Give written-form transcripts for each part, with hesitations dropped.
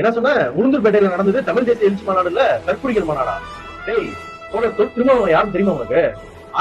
என்ன சொன்ன, உளுந்தூர்பேட்டையில நடந்தது தமிழ் தேசிய எழுச்சி மாநாடுல கற்புரிகள் மாநாடா? டேய், திருமாவளவன் யாரும் தெரியுமா உனக்கு?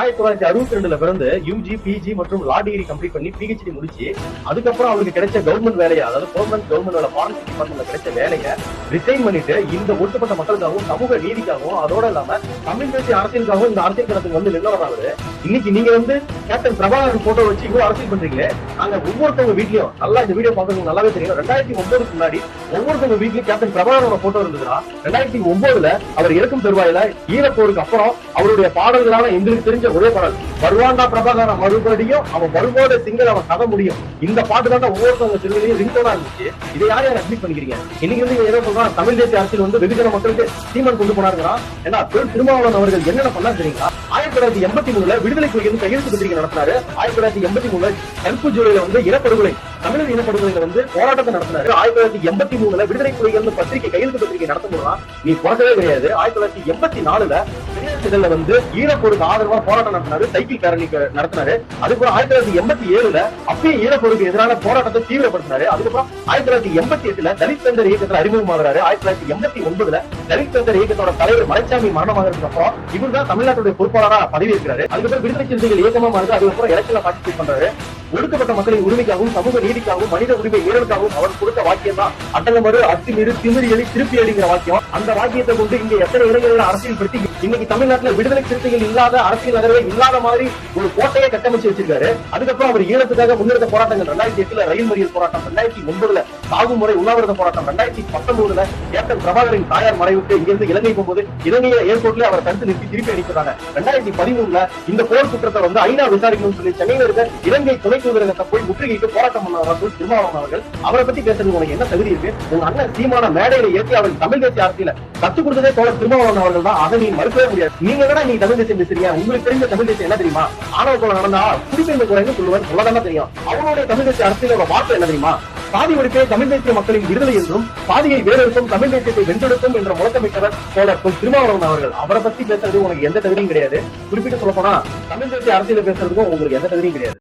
1962 பிறந்து யூஜி, பிஜி மற்றும் லா டிகிரி கம்ப்ளீட் பண்ணி பிஹெச்டி முடிச்சு அதுக்கப்புறம் அவருக்கு கிடைச்ச கவர்மெண்ட் வேலையை, அதாவது கவர்மெண்ட் வேலை பாலிசி டிபார்ட்மெண்ட்ல கிடைச்ச வேலையை ரிசைன் பண்ணிட்டு இந்த ஒட்டுமொத்த மக்களுக்காகவும் சமூக நீதிக்காகவும் அதோட இல்லாம தமிழ் தேசிய அரசியலுக்காகவும் இந்த அரசியல் களத்துக்கு வந்து நின்றவராவது. இன்னைக்கு நீங்க வந்து கேப்டன் பிரபாகரன் போட்டோ வச்சு இவ்வளவு அரசியல் பண்றீங்களே. நாங்க ஒவ்வொருத்தவங்க வீட்லயும் நல்லா இந்த வீடியோ பாக்குறவங்க நல்லாவே தெரியும். 2009 முன்னாடி ஒவ்வொருத்தவங்க வீட்லயும் கேப்டன் பிரபாகரோட போட்டோ இருந்ததுன்னா 2009 அவர் இறக்கும் தருவாயில ஈரப்போருக்கு அப்புறம் அவருடைய பாடல்களால எங்களுக்கு தெரிஞ்ச ஒரே பாடல் வருவாண்டா பிரபாகரன் மறுபடியும் அவன் வரும்போது சிங்கர் அவன் கதை முடியும். இந்த பாட்டு தான் ஒவ்வொருத்தவங்க திருவிழையும் ரிங்டோனா இருந்துச்சு. இதை யார் அட்மிட் பண்ணிக்கிறீங்க? இன்னைக்கு வந்து ஏதோ சொல்றான் தமிழ் தேசிய அரசியல் வந்து வெகுஜன மக்களுக்கு சீமான் கொண்டு போனாருங்கிறான். ஏன்னா திருமாவளவன் அவர்கள் என்னென்ன பண்ணா தெரியுங்களா? 1983 விடுதலை புலிகள் கையெழுத்து பத்திரிகை நடத்தினாரு. 1983 கருப்பு ஜூலைல வந்து இனப்படுகொலை தமிழர் இனப்படுகொலையில வந்து போராட்டத்தை நடத்தினாரு. 1983 விடுதலை புலிகள் பத்திரிகை கையெழுத்து பத்திரிகை நடத்தணும்னா நீ பிறக்கவே கிடையாது. 1984 வந்து ஈழப்போருக்கு ஆதரவா போராட்டம் நடத்தினாரு, சைக்கிள் பேரணி நடத்தினாரு. அதுக்கப்புறம் 1987 அப்பயும் ஈழப்போருக்கு எதிரான போராட்டத்தை தீவிரப்படுத்தினாரு. அதுக்கப்புறம் 1988 தலித் தந்தர் இயக்கத்தில் அறிமுகமாகிறாரு. 1989 தலித் தந்தர் இயக்கத்தோட தலைவர் மலைச்சாமி மரணமாகிறதுக்கு அப்புறம் இவர் தான் தமிழ்நாட்டுடைய பொறுப்பாளராக பதவி இருக்கிறாரு. அதுக்கப்புறம் விடுதலை சிறுத்தைகள் இயக்கமா மாறுது. அதுக்கப்புறம் எலெக்ஷன்ல பார்ட்டிசிபேட் பண்றாரு. ஒடுக்கப்பட்ட மக்களின் உரிமைக்காகவும் சமூக நீதிக்காகவும் மனித உரிமை மீறலுக்காகவும் அவர் கொடுத்த வாக்கியம் தான் அட்டங்கமறு அத்துமீறு திமிரி எலி திருப்பி அடிங்கிற வாக்கியம். அந்த வாக்கியத்தை கொண்டு இங்க எத்தனை இளைஞர்கள் அரசியல் படுத்தி இன்னைக்கு தமிழ்நாட்டில் விடுதலை சிறுத்தைகள் இல்லாத அரசியல் நகரவே இல்லாத மாதிரி ஒரு கோட்டையை கட்டமைச்சு வச்சிருக்காரு. அதுக்கப்புறம் அவர் ஈழத்துக்காக முன்னெடுத்த போராட்டங்கள் 2008 ரயில் மறியல் போராட்டம், 2009 சாகும் முறை உண்ணாவிரத போராட்டம், 2019 கேப்டன் பிரபாகரின் தாயார் மறைவுக்கு இங்கிருந்து இலங்கை போகும்போது இலங்கையில ஏர்போர்ட்ல அவர் தடுத்து நிறுத்தி திருப்பி அனுப்பிடுறாங்க. 2013 இந்த போர் குற்றத்தை வந்து ஐநா விசாரிக்கணும்னு சொல்லி சென்னையில இருக்க இலங்கை துணை தூதரகத்தை போய் முற்றுகையிட்டு போராட்டம் பண்ணவர்கள் திருமாவளவன் அவர்கள். அவரை பத்தி பேசுறது உனக்கு என்ன தகுதி இருக்கு? உங்க அண்ணன் சீமான மேடையில ஏற்றி அவர் தமிழ் தேசிய அரசியல கத்துக் கொடுத்ததே தோழர் திருமாவளவன் அவர்கள் தான். அதை நீ மறுக்கவே முடியாது. நீங்க என்னடா நீ தமிழ் தேசியம் பேசுறீங்க? உங்களுக்கு தெரிஞ்ச தமிழ் தேசியம் என்ன தெரியுமா? ஆணவ கொலை நடந்தா குடிப்பெருமை குறைன்னு சொல்லுவேன், சொல்லதான் தெரியும். அவனுடைய தமிழ் தேசிய அரசியலோட வார்த்தை என்ன தெரியுமா? சாதி ஒழிப்பே தமிழ் தேசிய மக்களின் விடுதலை என்றும் சாதியை வேறெடுக்கும் தமிழ் தேசியத்தை வென்றெடுக்கும் என்ற முழக்கமிட்டவர் தோழர் திருமாவளவன் அவர்கள். அவரை பத்தி பேசுறது உனக்கு எந்த தகுதியும் கிடையாது. குறிப்பிட்டு சொல்ல போனா தமிழ் தேசிய அரசியல பேசுறதுக்கும் உங்களுக்கு எந்த தகுதியும் கிடையாது.